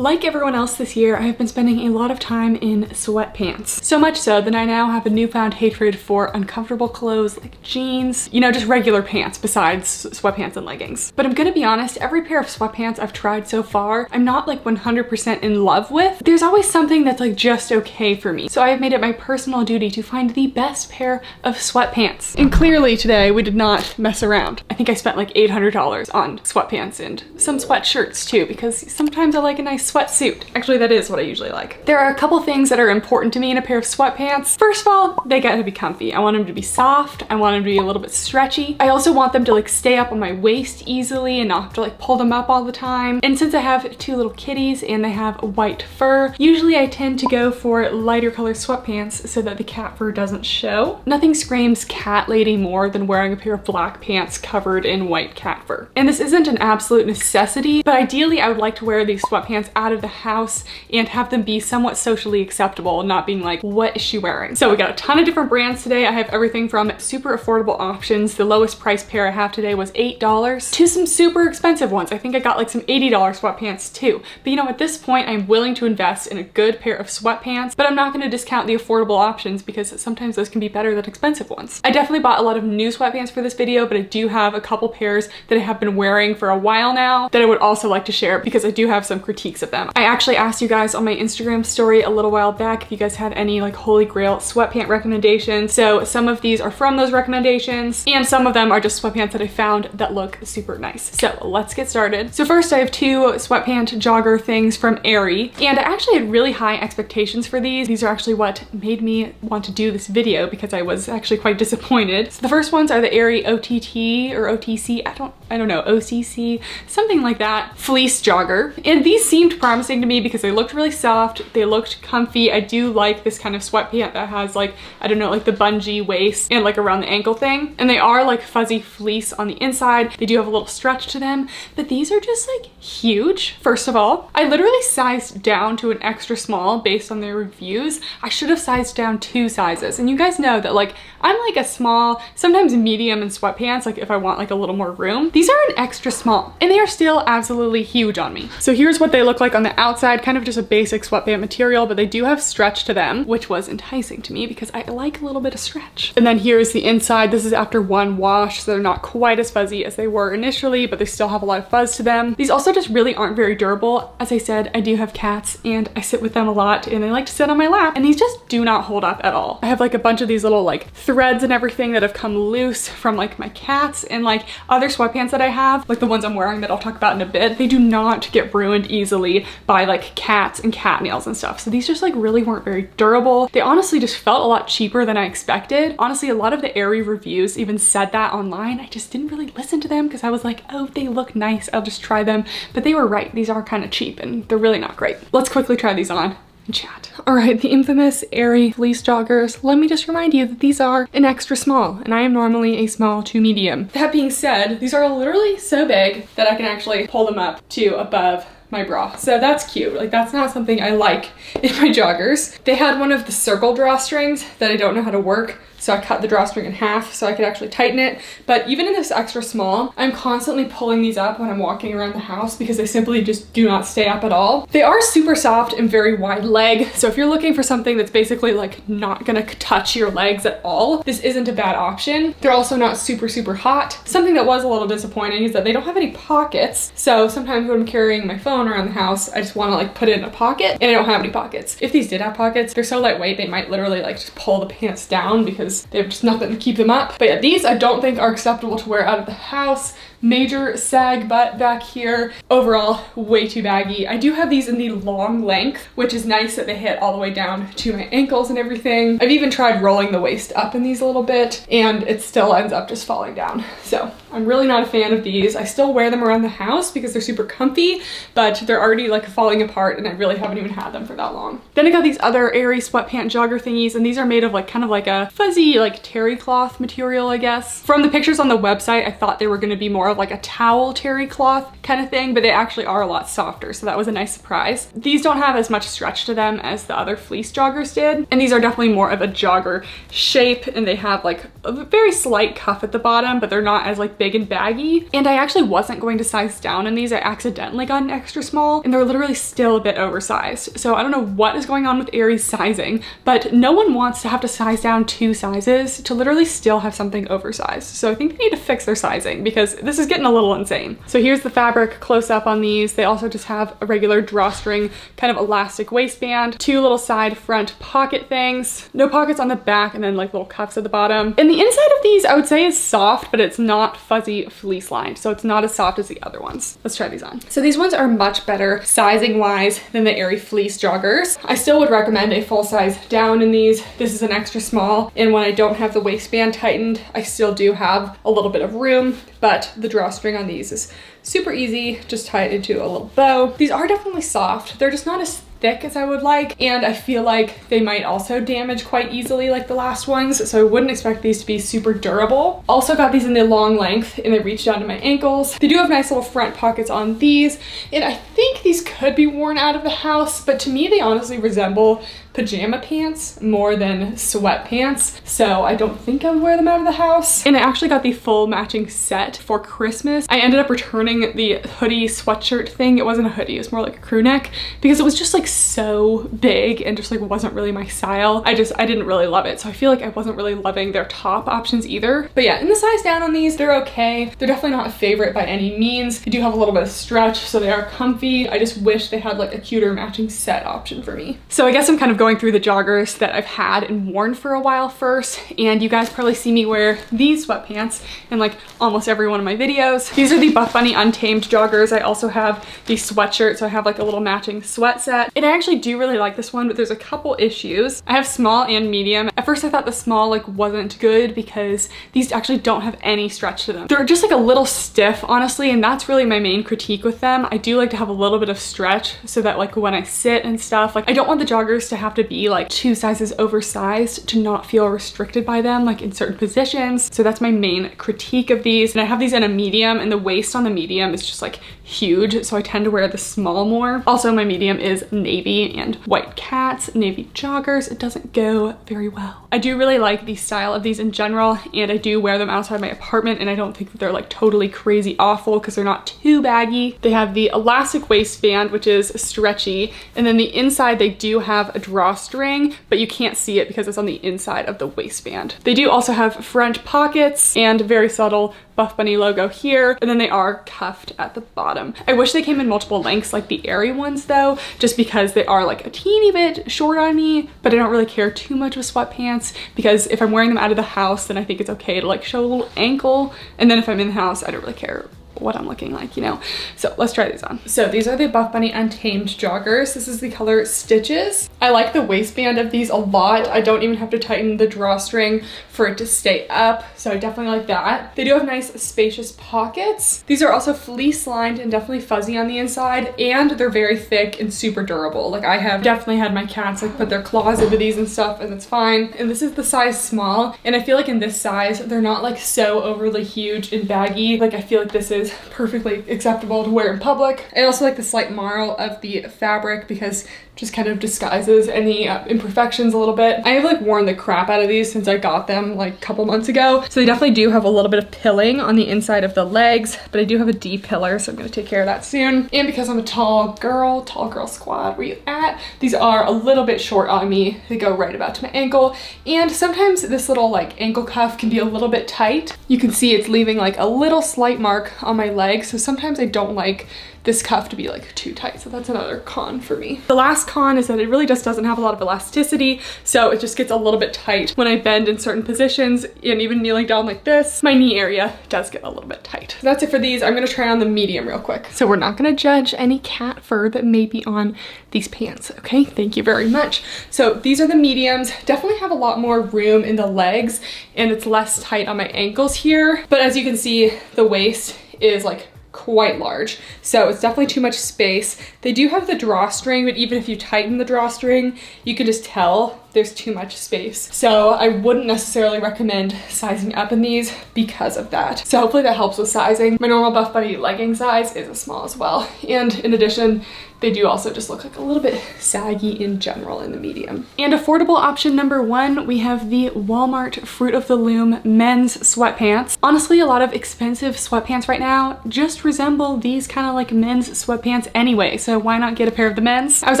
Like everyone else this year, I have been spending a lot of time in sweatpants. So much so that I now have a newfound hatred for uncomfortable clothes like jeans, you know, just regular pants besides sweatpants and leggings. But I'm gonna be honest, every pair of sweatpants I've tried so far, I'm not like 100% in love with. There's always something that's like just okay for me. So I have made it my personal duty to find the best pair of sweatpants. And clearly today we did not mess around. I think I spent like $800 on sweatpants and some sweatshirts too, because sometimes I like a nice sweatsuit. Actually, that is what I usually like. There are a couple things that are important to me in a pair of sweatpants. First of all, they gotta be comfy. I want them to be soft. I want them to be a little bit stretchy. I also want them to like stay up on my waist easily and not have to like pull them up all the time. And since I have two little kitties and they have white fur, usually I tend to go for lighter color sweatpants so that the cat fur doesn't show. Nothing screams cat lady more than wearing a pair of black pants covered in white cat fur. And this isn't an absolute necessity, but ideally I would like to wear these sweatpants out of the house and have them be somewhat socially acceptable, not being like, what is she wearing? So we got a ton of different brands today. I have everything from super affordable options. The lowest price pair I have today was $8 to some super expensive ones. I think I got like some $80 sweatpants too. But you know, at this point, I'm willing to invest in a good pair of sweatpants, but I'm not going to discount the affordable options because sometimes those can be better than expensive ones. I definitely bought a lot of new sweatpants for this video, but I do have a couple pairs that I have been wearing for a while now that I would also like to share because I do have some critiques of them. I actually asked you guys on my Instagram story a little while back if you guys had any like holy grail sweatpant recommendations. So some of these are from those recommendations and some of them are just sweatpants that I found that look super nice. So let's get started. So first I have two sweatpant jogger things from Aerie, and I actually had really high expectations for these. These are actually what made me want to do this video because I was actually quite disappointed. So the first ones are the Aerie OTT or OTC, I don't know, OCC, something like that, fleece jogger. And these seemed promising to me because they looked really soft, they looked comfy. I do like this kind of sweatpant that has like, I don't know, like the bungee waist and like around the ankle thing. And they are like fuzzy fleece on the inside. They do have a little stretch to them, but these are just like huge. First of all, I literally sized down to an extra small based on their reviews. I should have sized down 2 sizes. And you guys know that like, I'm like a small, sometimes medium in sweatpants, like if I want like a little more room. These are an extra small and they are still absolutely huge on me. So here's what they look like on the outside, kind of just a basic sweatpant material, but they do have stretch to them, which was enticing to me because I like a little bit of stretch. And then here's the inside. This is after one wash, so they're not quite as fuzzy as they were initially, but they still have a lot of fuzz to them. These also just really aren't very durable. As I said, I do have cats and I sit with them a lot and they like to sit on my lap, and these just do not hold up at all. I have like a bunch of these little like threads and everything that have come loose from like my cats, and like other sweatpants that I have, like the ones I'm wearing that I'll talk about in a bit, they do not get ruined easily by like cats and cat nails and stuff. So these just like really weren't very durable. They honestly just felt a lot cheaper than I expected. Honestly, a lot of the Aerie reviews even said that online. I just didn't really listen to them because I was like, oh, they look nice, I'll just try them. But they were right. These are kind of cheap and they're really not great. Let's quickly try these on and chat. All right, the infamous Aerie fleece joggers. Let me just remind you that these are an extra small and I am normally a small to medium. That being said, these are literally so big that I can actually pull them up to above my bra. So that's cute. Like that's not something I like in my joggers. They had one of the circle drawstrings that I don't know how to work. So I cut the drawstring in half so I could actually tighten it. But even in this extra small, I'm constantly pulling these up when I'm walking around the house because they simply just do not stay up at all. They are super soft and very wide leg. So if you're looking for something that's basically like not gonna touch your legs at all, this isn't a bad option. They're also not super hot. Something that was a little disappointing is that they don't have any pockets. So sometimes when I'm carrying my phone around the house, I just wanna like put it in a pocket and I don't have any pockets. If these did have pockets, they're so lightweight, they might literally like just pull the pants down because they have just nothing to keep them up. But yeah, these I don't think are acceptable to wear out of the house. Major sag butt back here. Overall, way too baggy. I do have these in the long length, which is nice that they hit all the way down to my ankles and everything. I've even tried rolling the waist up in these a little bit and it still ends up just falling down. So I'm really not a fan of these. I still wear them around the house because they're super comfy, but they're already like falling apart and I really haven't even had them for that long. Then I got these other Aerie sweatpant jogger thingies, and these are made of like kind of like a fuzzy like terry cloth material, I guess. From the pictures on the website, I thought they were gonna be more of like a towel terry cloth kind of thing, but they actually are a lot softer, so that was a nice surprise. These don't have as much stretch to them as the other fleece joggers did, and these are definitely more of a jogger shape, and they have like a very slight cuff at the bottom, but they're not as like big and baggy. And I actually wasn't going to size down in these. I accidentally got an extra small, and they're literally still a bit oversized. So I don't know what is going on with Aerie's sizing, but no one wants to have to size down 2 sizes to literally still have something oversized. So I think they need to fix their sizing because this is getting a little insane. So here's the fabric close up on these. They also just have a regular drawstring kind of elastic waistband, 2 little side front pocket things, no pockets on the back, and then like little cuffs at the bottom. And the inside of these I would say is soft, but it's not fuzzy fleece lined, so it's not as soft as the other ones. Let's try these on. So these ones are much better sizing wise than the Aerie fleece joggers. I still would recommend a full size down in these. This is an extra small, and when I don't have the waistband tightened, I still do have a little bit of room, but the drawstring on these is super easy. Just tie it into a little bow. These are definitely soft. They're just not as thick as I would like, and I feel like they might also damage quite easily like the last ones, so I wouldn't expect these to be super durable. Also got these in the long length, and they reach down to my ankles. They do have nice little front pockets on these, and I think these could be worn out of the house, but to me they honestly resemble pajama pants more than sweatpants, so I don't think I would wear them out of the house. And I actually got the full matching set for Christmas. I ended up returning the hoodie sweatshirt thing. It wasn't a hoodie, it was more like a crew neck, because it was just like so big and just like wasn't really my style. I didn't really love it, so I feel like I wasn't really loving their top options either. But yeah, in the size down on these, they're okay. They're definitely not a favorite by any means. They do have a little bit of stretch, so they are comfy. I just wish they had like a cuter matching set option for me. So I guess I'm kind of going through the joggers that I've had and worn for a while first, and you guys probably see me wear these sweatpants in like almost every one of my videos. These are the Buffbunny Untamed joggers. I also have the sweatshirt, so I have like a little matching sweat set, and I actually do really like this one, but there's a couple issues. I have small and medium. At first I thought the small like wasn't good because these actually don't have any stretch to them. They're just like a little stiff, honestly, and that's really my main critique with them. I do like to have a little bit of stretch so that like when I sit and stuff, like I don't want the joggers to have to be like 2 sizes oversized to not feel restricted by them like in certain positions. So that's my main critique of these. And I have these in a medium, and the waist on the medium is just like huge, so I tend to wear the small more. Also, my medium is navy and white cats, navy joggers. It doesn't go very well. I do really like the style of these in general, and I do wear them outside my apartment, and I don't think that they're like totally crazy awful because they're not too baggy. They have the elastic waistband, which is stretchy, and then the inside they do have a drawstring, but you can't see it because it's on the inside of the waistband. They do also have front pockets and very subtle Buffbunny logo here, and then they are cuffed at the bottom. I wish they came in multiple lengths like the Aerie ones though, just because they are like a teeny bit short on me, but I don't really care too much with sweatpants because if I'm wearing them out of the house, then I think it's okay to like show a little ankle, and then if I'm in the house, I don't really care what I'm looking like, you know? So let's try these on. So these are the Buffbunny Untamed joggers. This is the color Stitches. I like the waistband of these a lot. I don't even have to tighten the drawstring for it to stay up, so I definitely like that. They do have nice spacious pockets. These are also fleece lined and definitely fuzzy on the inside, and they're very thick and super durable. Like I have definitely had my cats like put their claws into these and stuff, and it's fine. And this is the size small, and I feel like in this size, they're not like so overly huge and baggy. Like I feel like this is perfectly acceptable to wear in public. I also like the slight marl of the fabric because just kind of disguises any imperfections a little bit. I have like worn the crap out of these since I got them like a couple months ago. So they definitely do have a little bit of pilling on the inside of the legs, but I do have a D pillar, so I'm gonna take care of that soon. And because I'm a tall girl squad, where you at? These are a little bit short on me. They go right about to my ankle. And sometimes this little like ankle cuff can be a little bit tight. You can see it's leaving like a little slight mark on my leg. So sometimes I don't like this cuff to be like too tight, so that's another con for me. The last con is that it really just doesn't have a lot of elasticity, so it just gets a little bit tight when I bend in certain positions, and even kneeling down like this, my knee area does get a little bit tight. So that's it for these. I'm gonna try on the medium real quick. So we're not gonna judge any cat fur that may be on these pants, okay? Thank you very much. So these are the mediums. Definitely have a lot more room in the legs, and it's less tight on my ankles here, but as you can see, the waist is like quite large. So it's definitely too much space. They do have the drawstring, but even if you tighten the drawstring, you can just tell there's too much space. So I wouldn't necessarily recommend sizing up in these because of that. So hopefully that helps with sizing. My normal Buffbunny legging size is a small as well. And in addition, they do also just look like a little bit saggy in general in the medium. And affordable option number 1, we have the Walmart Fruit of the Loom men's sweatpants. Honestly, a lot of expensive sweatpants right now just resemble these kind of like men's sweatpants anyway, so why not get a pair of the men's? I was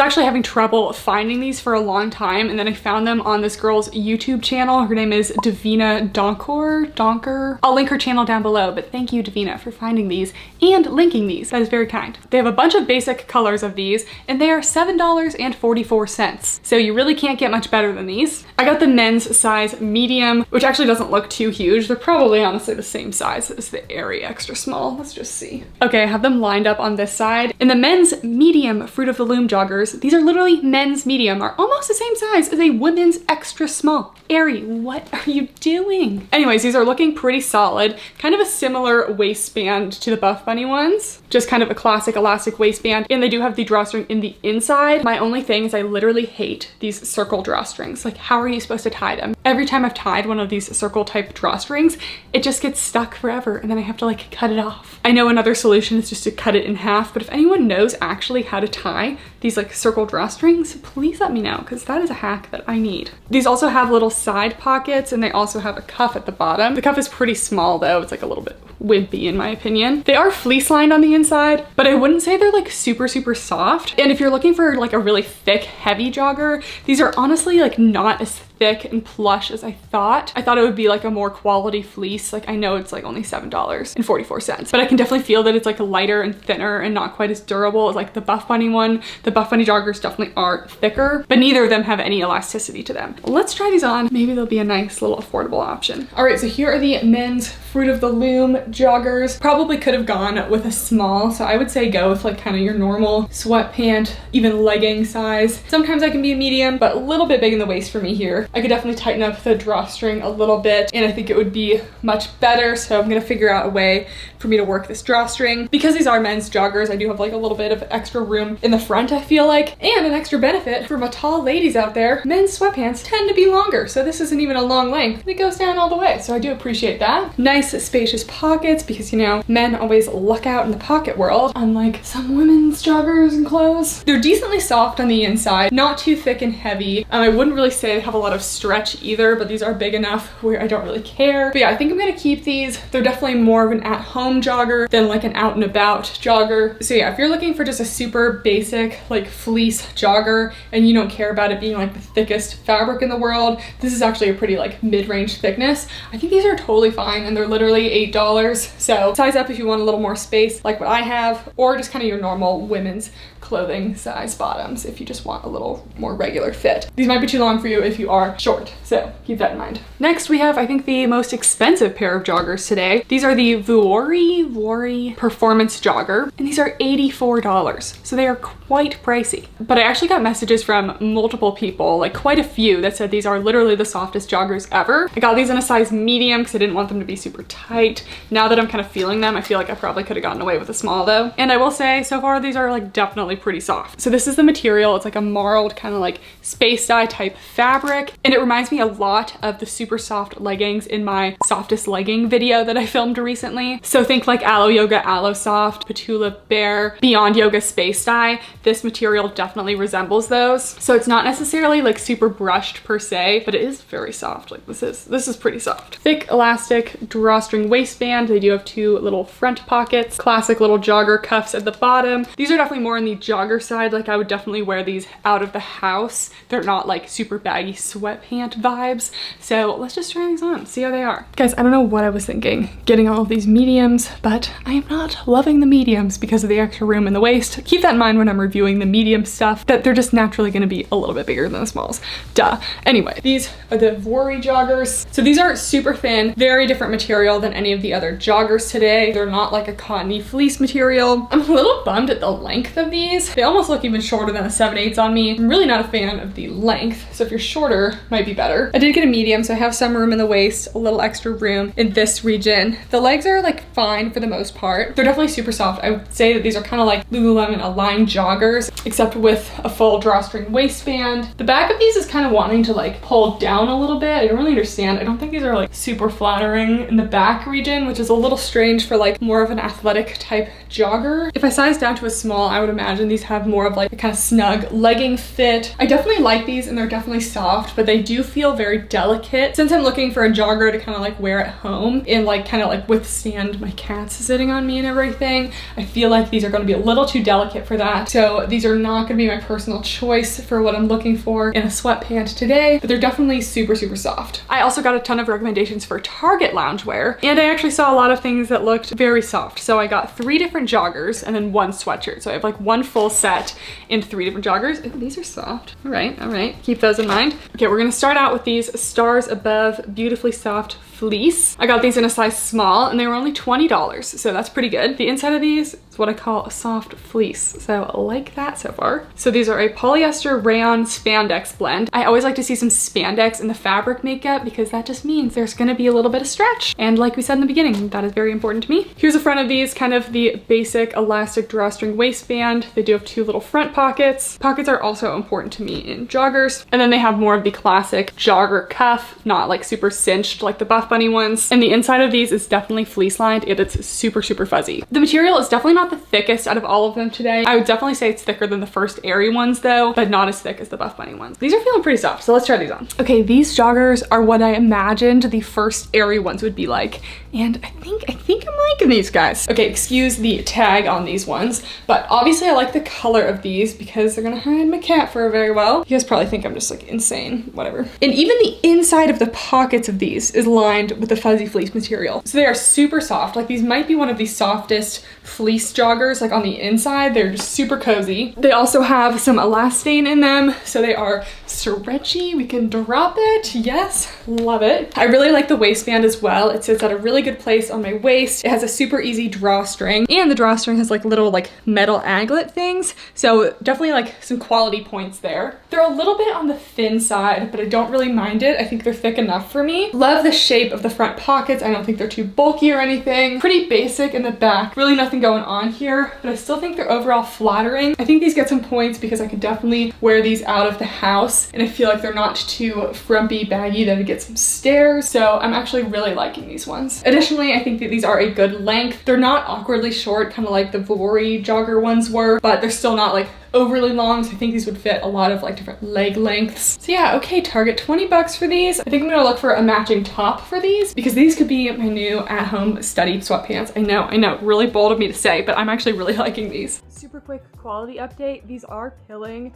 actually having trouble finding these for a long time, and then I found them on this girl's YouTube channel. Her name is Davina Donker. I'll link her channel down below, but thank you, Davina, for finding these and linking these. That is very kind. They have a bunch of basic colors of these, and they are $7.44. So you really can't get much better than these. I got the men's size medium, which actually doesn't look too huge. They're probably honestly the same size as the Aerie extra small. Let's just see. Okay, I have them lined up on this side. In the men's medium Fruit of the Loom joggers, these are literally men's medium, are almost the same size as a women's extra small. Aerie, what are you doing? Anyways, these are looking pretty solid. Kind of a similar waistband to the Buffbunny ones. Just kind of a classic elastic waistband. And they do have the drawstring in the inside. My only thing is I literally hate these circle drawstrings. Like, how are you supposed to tie them? Every time I've tied one of these circle type drawstrings, it just gets stuck forever and then I have to like cut it off. I know another solution is just to cut it in half, but if anyone knows actually how to tie these like circle drawstrings, please let me know, because that is a hack that I need. These also have little side pockets, and they also have a cuff at the bottom. The cuff is pretty small though. It's like a little bit wimpy in my opinion. They are fleece lined on the inside, but I wouldn't say they're like super soft. And if you're looking for like a really thick, heavy jogger, these are honestly like not as thick and plush as I thought. I thought it would be like a more quality fleece. Like, I know it's like only $7.44, but I can definitely feel that it's like lighter and thinner and not quite as durable as like the Buffbunny one. The Buffbunny joggers definitely are thicker, but neither of them have any elasticity to them. Let's try these on. Maybe they'll be a nice little affordable option. All right, so here are the men's Fruit of the Loom joggers. Probably could have gone with a small, so I would say go with like kind of your normal sweatpant, even legging size. Sometimes I can be a medium, but a little bit big in the waist for me here. I could definitely tighten up the drawstring a little bit, and I think it would be much better, so I'm gonna figure out a way for me to work this drawstring. Because these are men's joggers, I do have like a little bit of extra room in the front, I feel like, and an extra benefit for my tall ladies out there. Men's sweatpants tend to be longer, so this isn't even a long length. It goes down all the way, so I do appreciate that. Nice spacious pockets, because you know, men always luck out in the pocket world, unlike some women's joggers and clothes. They're decently soft on the inside, not too thick and heavy. I wouldn't really say they have a lot of stretch either, but these are big enough where I don't really care. But yeah, I think I'm gonna keep these. They're definitely more of an at-home jogger than like an out and about jogger. So yeah, if you're looking for just a super basic like fleece jogger and you don't care about it being like the thickest fabric in the world, this is actually a pretty like mid-range thickness. I think these are totally fine, and they're literally $8. So size up if you want a little more space like what I have, or just kind of your normal women's clothing size bottoms if you just want a little more regular fit. These might be too long for you if you are short, so keep that in mind. Next we have, I think, the most expensive pair of joggers today. These are the Vuori performance jogger, and these are $84, so they are quite pricey. But I actually got messages from multiple people, like quite a few, that said these are literally the softest joggers ever. I got these in a size medium because I didn't want them to be super tight. Now that I'm kind of feeling them, I feel like I probably could have gotten away with a small though. And I will say, so far these are like definitely pretty soft. So this is the material. It's like a marled kind of like space dye type fabric, and it reminds me a lot of the super soft leggings in my softest legging video that I filmed recently. So think like Aloe Yoga Aloe Soft, Petula Bear, Beyond Yoga Space Dye. This material definitely resembles those. So it's not necessarily like super brushed per se, but it is very soft. Like this is pretty soft. Thick elastic drawstring waistband. They do have two little front pockets, classic little jogger cuffs at the bottom. These are definitely more in the jogger side. Like I would definitely wear these out of the house. They're not like super baggy sweatpant vibes. So let's just try these on, see how they are. Guys, I don't know what I was thinking getting all of these mediums, but I am not loving the mediums because of the extra room in the waist. Keep that in mind when I'm reviewing the medium stuff, that they're just naturally going to be a little bit bigger than the smalls. Duh. Anyway, these are the Vuori joggers. So these are super thin, very different material than any of the other joggers today. They're not like a cottony fleece material. I'm a little bummed at the length of these. these. They almost look even shorter than a 7/8 on me. I'm really not a fan of the length, so if you're shorter, might be better. I did get a medium, so I have some room in the waist, a little extra room in this region. The legs are like fine for the most part. They're definitely super soft. I would say that these are kind of like Lululemon aligned joggers, except with a full drawstring waistband. The back of these is kind of wanting to like pull down a little bit. I don't really understand. I don't think these are like super flattering in the back region, which is a little strange for like more of an athletic type jogger. If I size down to a small, I would imagine these have more of like a kind of snug legging fit. I definitely like these and they're definitely soft, but they do feel very delicate. Since I'm looking for a jogger to kind of like wear at home and like kind of like withstand my cats sitting on me and everything, I feel like these are going to be a little too delicate for that. So these are not going to be my personal choice for what I'm looking for in a sweatpant today, but they're definitely super, super soft. I also got a ton of recommendations for Target loungewear, and I actually saw a lot of things that looked very soft. So I got 3 different joggers and then 1 sweatshirt. So I have like 1 full set and 3 different joggers. Ooh, these are soft. All right. Keep those in mind. Okay, we're gonna start out with these Stars Above Beautifully Soft Fleece. I got these in a size small and they were only $20, so that's pretty good. The inside of these is what I call a soft fleece, so I like that so far. So these are a polyester rayon spandex blend. I always like to see some spandex in the fabric makeup because that just means there's gonna be a little bit of stretch. And like we said in the beginning, that is very important to me. Here's the front of these, kind of the basic elastic drawstring waistband. They do have 2 little front pockets. Pockets are also important to me in joggers. And then they have more of the classic jogger cuff, not like super cinched like the Buffbunny ones. And the inside of these is definitely fleece lined and it's super, super fuzzy. The material is definitely not the thickest out of all of them today. I would definitely say it's thicker than the first Aerie ones though, but not as thick as the Buffbunny ones. These are feeling pretty soft, so let's try these on. Okay, these joggers are what I imagined the first Aerie ones would be like. And I think I'm liking these guys. Okay, excuse the tag on these ones, but obviously I like the color of these because they're gonna hide my cat fur very well. You guys probably think I'm just like insane, whatever. And even the inside of the pockets of these is lined with the fuzzy fleece material. So they are super soft. Like these might be one of the softest fleece joggers, like on the inside. They're just super cozy. They also have some elastane in them, so they are stretchy. We can drop it. Yes, love it. I really like the waistband as well. It sits at a really good place on my waist. It has a super easy drawstring, and the drawstring has like little like metal aglet things. So definitely like some quality points there. They're a little bit on the thin side, but I don't really mind it. I think they're thick enough for me. Love the shape of the front pockets. I don't think they're too bulky or anything. Pretty basic in the back. Really nothing going on here, but I still think they're overall flattering. I think these get some points because I could definitely wear these out of the house, and I feel like they're not too frumpy, baggy that it gets some stares. So I'm actually really liking these ones. Additionally, I think that these are a good length. They're not awkwardly short, kind of like the Vuori jogger ones were, but they're still not like overly long, so I think these would fit a lot of like different leg lengths. So yeah, okay, Target, 20 bucks for these. I think I'm gonna look for a matching top for these because these could be my new at-home study sweatpants. I know, really bold of me to say, but I'm actually really liking these. Super quick quality update. These are pilling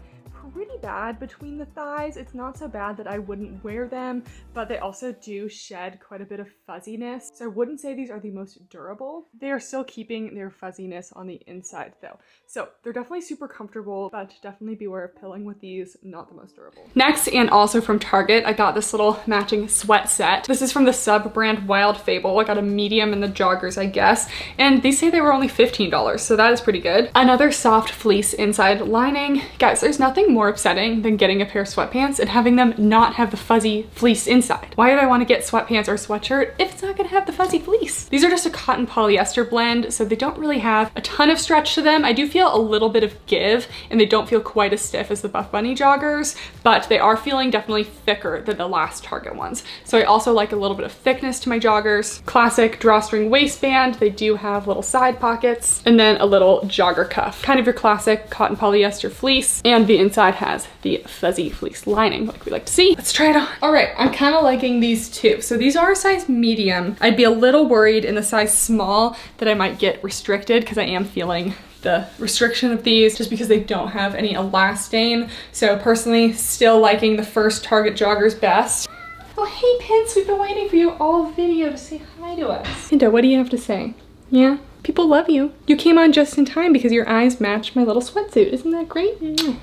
pretty bad between the thighs. It's not so bad that I wouldn't wear them, but they also do shed quite a bit of fuzziness. So I wouldn't say these are the most durable. They are still keeping their fuzziness on the inside though. So they're definitely super comfortable, but definitely beware of pilling with these, not the most durable. Next, and also from Target, I got this little matching sweat set. This is from the sub brand Wild Fable. I got a medium in the joggers, I guess, and these say they were only $15, so that is pretty good. Another soft fleece inside lining. Guys, there's nothing more upsetting than getting a pair of sweatpants and having them not have the fuzzy fleece inside. Why would I want to get sweatpants or sweatshirt if it's not gonna have the fuzzy fleece? These are just a cotton polyester blend, so they don't really have a ton of stretch to them. I do feel a little bit of give, and they don't feel quite as stiff as the Buffbunny joggers, but they are feeling definitely thicker than the last Target ones. So I also like a little bit of thickness to my joggers. Classic drawstring waistband. They do have little side pockets, and then a little jogger cuff. Kind of your classic cotton polyester fleece, and the inside has the fuzzy fleece lining like we like to see. Let's try it on. All right, I'm kind of liking these too. So these are a size medium. I'd be a little worried in the size small that I might get restricted because I am feeling the restriction of these just because they don't have any elastane. So personally, still liking the first Target joggers best. Oh, hey Pince, we've been waiting for you all video to say hi to us. Pinto, what do you have to say? Yeah? People love you. You came on just in time because your eyes match my little sweatsuit. Isn't that great?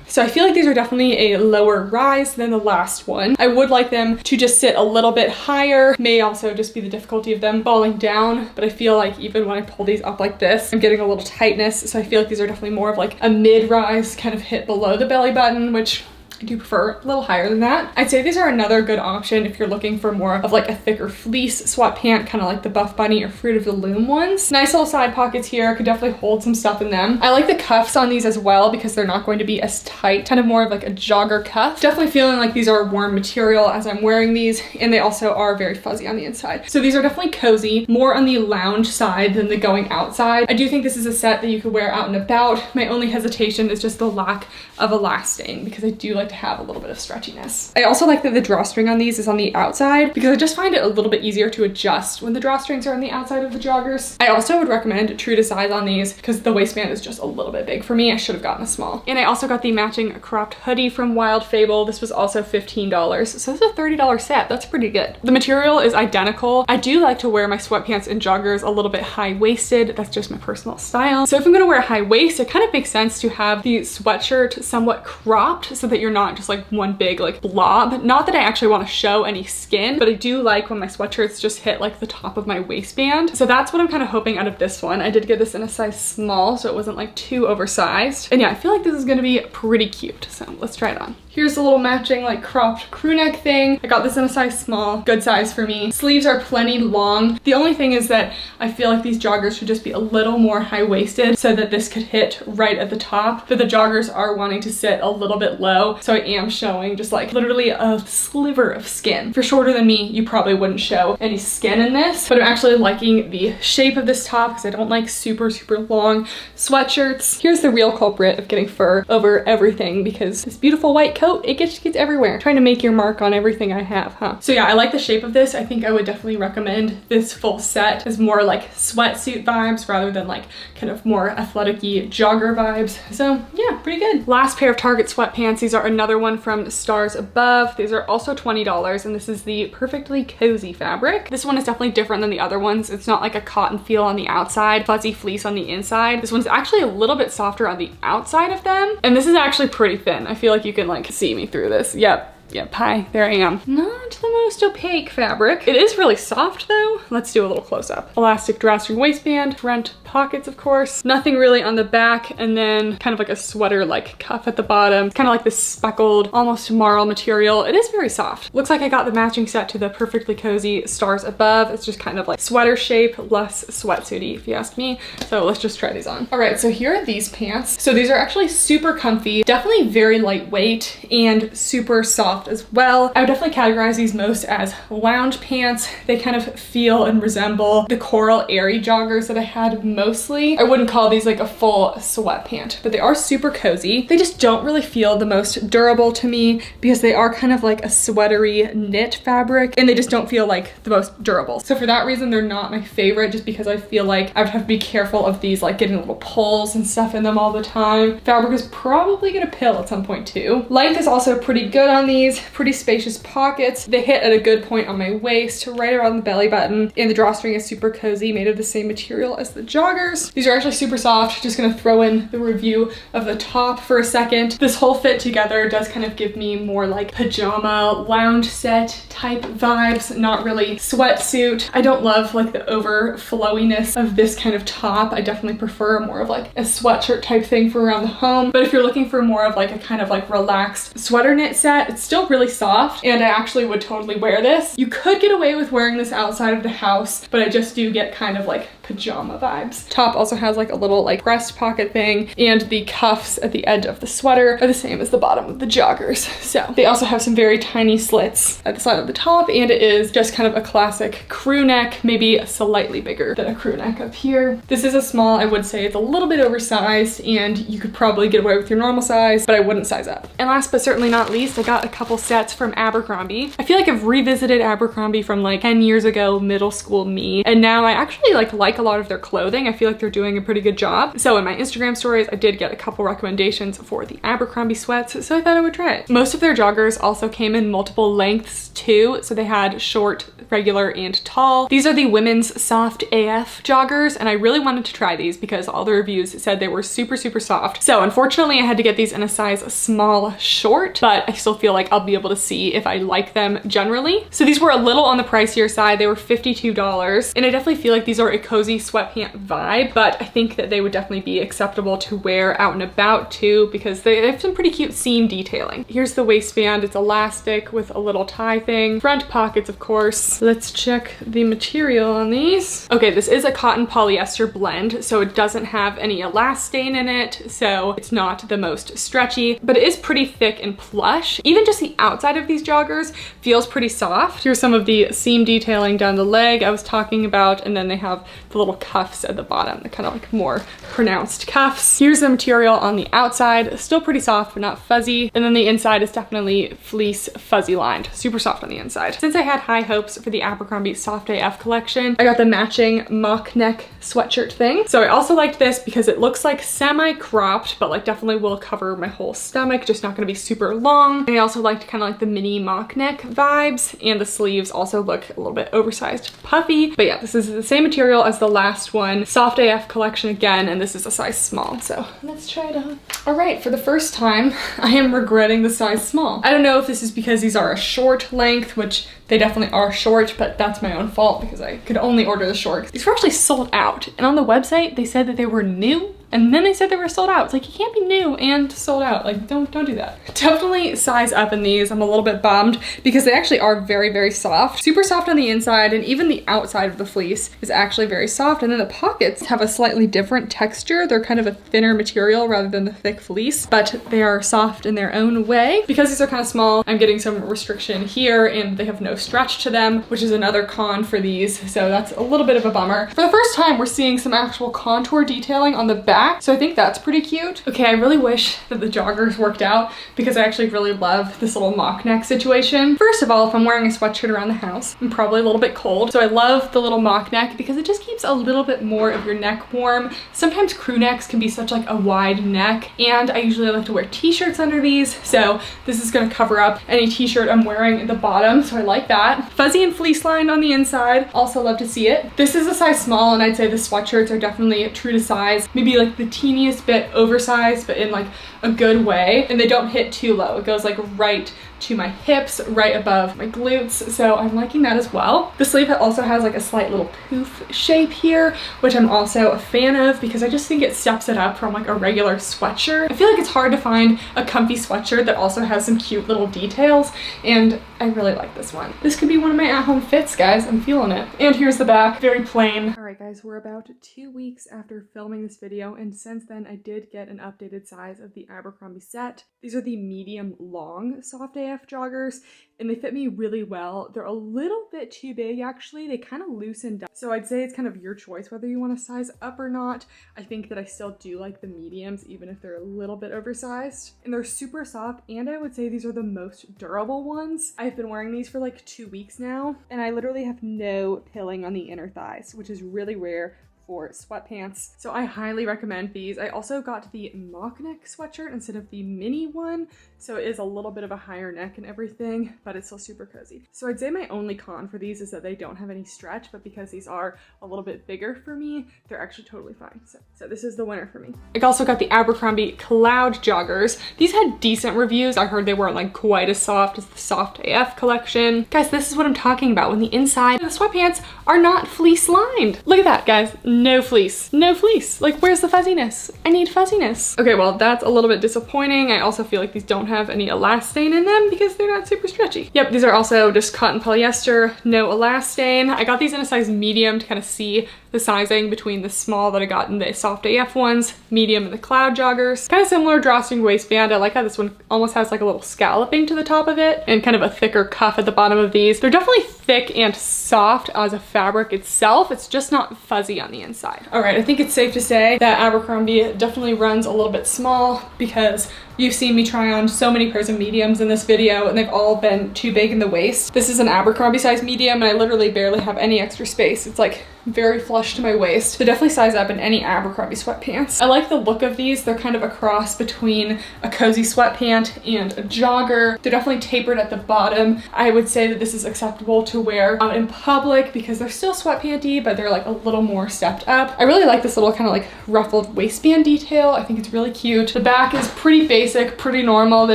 So I feel like these are definitely a lower rise than the last one. I would like them to just sit a little bit higher. May also just be the difficulty of them falling down, but I feel like even when I pull these up like this, I'm getting a little tightness. So I feel like these are definitely more of like a mid-rise, kind of hit below the belly button, which I do prefer a little higher than that. I'd say these are another good option if you're looking for more of like a thicker fleece sweatpant, kind of like the Buffbunny or Fruit of the Loom ones. Nice little side pockets here, could definitely hold some stuff in them. I like the cuffs on these as well because they're not going to be as tight, kind of more of like a jogger cuff. Definitely feeling like these are warm material as I'm wearing these, and they also are very fuzzy on the inside. So these are definitely cozy, more on the lounge side than the going outside. I do think this is a set that you could wear out and about. My only hesitation is just the lack of elasting because I do like to have a little bit of stretchiness. I also like that the drawstring on these is on the outside because I just find it a little bit easier to adjust when the drawstrings are on the outside of the joggers. I also would recommend true to size on these because the waistband is just a little bit big for me. I should have gotten a small. And I also got the matching cropped hoodie from Wild Fable. This was also $15. So this is a $30 set. That's pretty good. The material is identical. I do like to wear my sweatpants and joggers a little bit high-waisted. That's just my personal style. So if I'm gonna wear a high waist, it kind of makes sense to have the sweatshirt somewhat cropped so that you're not just like one big like blob. Not that I actually want to show any skin, but I do like when my sweatshirts just hit like the top of my waistband. So that's what I'm kind of hoping out of this one. I did get this in a size small, so it wasn't like too oversized. And yeah, I feel like this is gonna be pretty cute. So let's try it on. Here's a little matching like cropped crew neck thing. I got this in a size small, good size for me. Sleeves are plenty long. The only thing is that I feel like these joggers should just be a little more high-waisted so that this could hit right at the top, but the joggers are wanting to sit a little bit low. So I am showing just like literally a sliver of skin. For shorter than me, you probably wouldn't show any skin in this, but I'm actually liking the shape of this top because I don't like super long sweatshirts. Here's the real culprit of getting fur over everything because this beautiful white coat, it gets everywhere. Trying to make your mark on everything I have, huh? So yeah, I like the shape of this. I think I would definitely recommend this full set as more like sweatsuit vibes rather than like kind of more athletic-y jogger vibes. So yeah, pretty good. Last pair of Target sweatpants. These are another one from Stars Above. These are also $20, and this is the Perfectly Cozy fabric. This one is definitely different than the other ones. It's not like a cotton feel on the outside, fuzzy fleece on the inside. This one's actually a little bit softer on the outside of them, and this is actually pretty thin. I feel like you can like see me through this. Yep, hi, there I am. Not the most opaque fabric. It is really soft though. Let's do a little close up. Elastic drawstring waistband, front pockets of course. Nothing really on the back, and then kind of like a sweater like cuff at the bottom. It's kind of like this speckled, almost marl material. It is very soft. Looks like I got the matching set to the Perfectly Cozy Stars Above. It's just kind of like sweater shape, less sweatsuity if you ask me. So let's just try these on. All right, so here are these pants. So these are actually super comfy, definitely very lightweight and super soft as well. I would definitely categorize these most as lounge pants. They kind of feel and resemble the coral Aerie joggers that I had mostly. I wouldn't call these like a full sweatpant, but they are super cozy. They just don't really feel the most durable to me because they are kind of like a sweatery knit fabric, and they just don't feel like the most durable. So for that reason, they're not my favorite, just because I feel like I would have to be careful of these like getting little pulls and stuff in them all the time. Fabric is probably gonna pill at some point too. Length is also pretty good on these. Pretty spacious pockets. They hit at a good point on my waist, right around the belly button, and the drawstring is super cozy, made of the same material as the joggers. These are actually super soft. Just gonna throw in the review of the top for a second. This whole fit together does kind of give me more like pajama lounge set type vibes, not really sweatsuit. I don't love like the overflowiness of this kind of top. I definitely prefer more of like a sweatshirt type thing for around the home. But if you're looking for more of like a kind of like relaxed sweater knit set, it's still really soft, and I actually would totally wear this. You could get away with wearing this outside of the house, but I just do get kind of like pajama vibes. Top also has like a little like breast pocket thing, and the cuffs at the edge of the sweater are the same as the bottom of the joggers. So they also have some very tiny slits at the side of the top, and it is just kind of a classic crew neck, maybe slightly bigger than a crew neck up here. This is a small. I would say it's a little bit oversized, and you could probably get away with your normal size, but I wouldn't size up. And last but certainly not least, I got a couple sets from Abercrombie. I feel feel like I've revisited Abercrombie from like 10 years ago, middle school me, and now I actually like a lot of their clothing. I feel like they're doing a pretty good job. So in my Instagram stories, I did get a couple recommendations for the Abercrombie sweats, so I thought I would try it. Most of their joggers also came in multiple lengths too, so they had short, regular, and tall. These are the women's soft AF joggers, and I really wanted to try these because all the reviews said they were super, super soft. So unfortunately, I had to get these in a size small short, but I still feel like I'll be able to see if I like them generally. So these were a little on the pricier side. They were $52, and I definitely feel like these are a cozy sweatpant vibe, but I think that they would definitely be acceptable to wear out and about too, because they have some pretty cute seam detailing. Here's the waistband. It's elastic with a little tie thing. Front pockets, of course. Let's check the material on these. Okay, this is a cotton polyester blend, so it doesn't have any elastane in it, so it's not the most stretchy, but it is pretty thick and plush. Even just the outside of these joggers feels pretty soft. Here's some of the seam detailing down the leg I was talking about, and then they have the little cuffs at the bottom. They're kind of like more pronounced cuffs. Here's the material on the outside. Still pretty soft, but not fuzzy. And then the inside is definitely fleece fuzzy lined. Super soft on the inside. Since I had high hopes for the Abercrombie Soft AF collection, I got the matching mock neck sweatshirt thing. So I also liked this because it looks like semi-cropped, but like definitely will cover my whole stomach, just not gonna be super long. And I also liked kind of like the mini mock neck vibes, and the sleeves also look a little bit oversized, puffy. But yeah, this is the same material as the last one, Soft AF collection again, and this is a size small. So let's try it on. All right, for the first time, I am regretting the size small. I don't know if this is because these are a short length, which they definitely are short, but that's my own fault because I could only order the short. These were actually sold out, and on the website, they said that they were new, and then they said they were sold out. It's like, you can't be new and sold out. Like, don't do that. Definitely size up in these. I'm a little bit bummed because they actually are very, very soft. Super soft on the inside, and even the outside of the fleece is actually very soft. And then the pockets have a slightly different texture. They're kind of a thinner material rather than the thick fleece, but they are soft in their own way. Because these are kind of small, I'm getting some restriction here, and they have no stretch to them, which is another con for these. So that's a little bit of a bummer. For the first time, we're seeing some actual contour detailing on the back. So I think that's pretty cute. Okay, I really wish that the joggers worked out because I actually really love this little mock neck situation. First of all, if I'm wearing a sweatshirt around the house, I'm probably a little bit cold. So I love the little mock neck because it just keeps a little bit more of your neck warm. Sometimes crew necks can be such like a wide neck, and I usually like to wear t-shirts under these. So this is gonna cover up any t-shirt I'm wearing at the bottom. So I like that. Fuzzy and fleece lined on the inside. Also love to see it. This is a size small, and I'd say the sweatshirts are definitely true to size. Maybe like the teeniest bit oversized, but in like a good way, and they don't hit too low. It goes like right to my hips, right above my glutes, so I'm liking that as well. The sleeve also has like a slight little poof shape here, which I'm also a fan of because I just think it steps it up from like a regular sweatshirt. I feel like it's hard to find a comfy sweatshirt that also has some cute little details, and I really like this one. This could be one of my at-home fits, guys. I'm feeling it. And here's the back, very plain. All right, guys, we're about 2 weeks after filming this video, and since then I did get an updated size of the Abercrombie set. These are the medium long Soft AF joggers, and they fit me really well. They're a little bit too big, actually. They kind of loosened up. So I'd say it's kind of your choice whether you want to size up or not. I think that I still do like the mediums, even if they're a little bit oversized. And they're super soft, and I would say these are the most durable ones. I've been wearing these for like 2 weeks now, and I literally have no pilling on the inner thighs, which is really rare for sweatpants. So I highly recommend these. I also got the mock neck sweatshirt instead of the mini one. So it is a little bit of a higher neck and everything, but it's still super cozy. So I'd say my only con for these is that they don't have any stretch, but because these are a little bit bigger for me, they're actually totally fine. So this is the winner for me. I also got the Abercrombie Cloud joggers. These had decent reviews. I heard they weren't like quite as soft as the Soft AF collection. Guys, this is what I'm talking about when the inside of the sweatpants are not fleece lined. Look at that, guys. No fleece, no fleece. Like, where's the fuzziness? I need fuzziness. Okay, well, that's a little bit disappointing. I also feel like these don't have any elastane in them because they're not super stretchy. Yep, these are also just cotton polyester, no elastane. I got these in a size medium to kind of see the sizing between the small that I got in the soft AF ones, medium, and the cloud joggers. Kind of similar drawstring waistband. I like how this one almost has like a little scalloping to the top of it and kind of a thicker cuff at the bottom of these. They're definitely thick and soft as a fabric itself. It's just not fuzzy on the inside. All right, I think it's safe to say that Abercrombie definitely runs a little bit small because you've seen me try on so many pairs of mediums in this video and they've all been too big in the waist. This is an Abercrombie size medium and I literally barely have any extra space. It's like very flush to my waist. So definitely size up in any Abercrombie sweatpants. I like the look of these. They're kind of a cross between a cozy sweatpant and a jogger. They're definitely tapered at the bottom. I would say that this is acceptable to wear out in public because they're still sweatpanty, but they're like a little more stepped up. I really like this little kind of like ruffled waistband detail. I think it's really cute. The back is pretty basic, pretty normal. They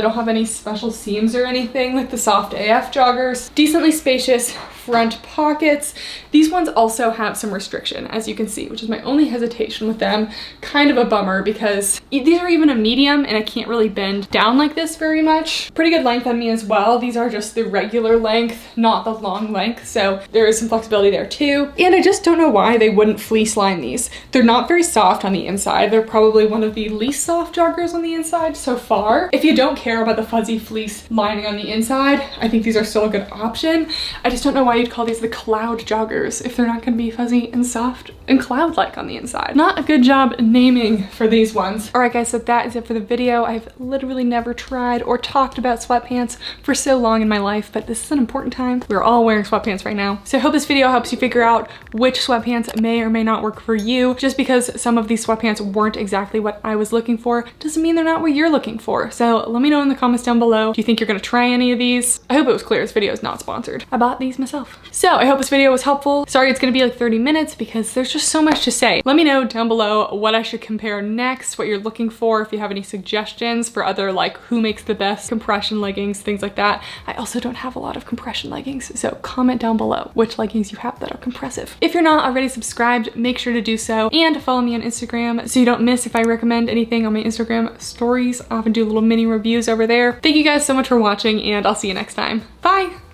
don't have any special seams or anything like the soft AF joggers. Decently spacious front pockets. These ones also have some restriction, as you can see, which is my only hesitation with them. Kind of a bummer because these are even a medium and I can't really bend down like this very much. Pretty good length on me as well. These are just the regular length, not the long length, so there is some flexibility there too. And I just don't know why they wouldn't fleece line these. They're not very soft on the inside. They're probably one of the least soft joggers on the inside so far. If you don't care about the fuzzy fleece lining on the inside, I think these are still a good option. I just don't know why you'd call these the cloud joggers if they're not gonna be fuzzy and soft and cloud-like on the inside. Not a good job naming for these ones. All right guys, so that is it for the video. I've literally never tried or talked about sweatpants for so long in my life, but this is an important time. We're all wearing sweatpants right now. So I hope this video helps you figure out which sweatpants may or may not work for you. Just because some of these sweatpants weren't exactly what I was looking for doesn't mean they're not what you're looking for. So let me know in the comments down below. Do you think you're gonna try any of these? I hope it was clear this video is not sponsored. I bought these myself. So I hope this video was helpful. Sorry it's gonna be like 30 minutes because there's just so much to say. Let me know down below what I should compare next, what you're looking for, if you have any suggestions for other like who makes the best compression leggings, things like that. I also don't have a lot of compression leggings, so comment down below which leggings you have that are compressive. If you're not already subscribed, make sure to do so and follow me on Instagram so you don't miss if I recommend anything on my Instagram stories. I often do little mini reviews over there. Thank you guys so much for watching and I'll see you next time. Bye!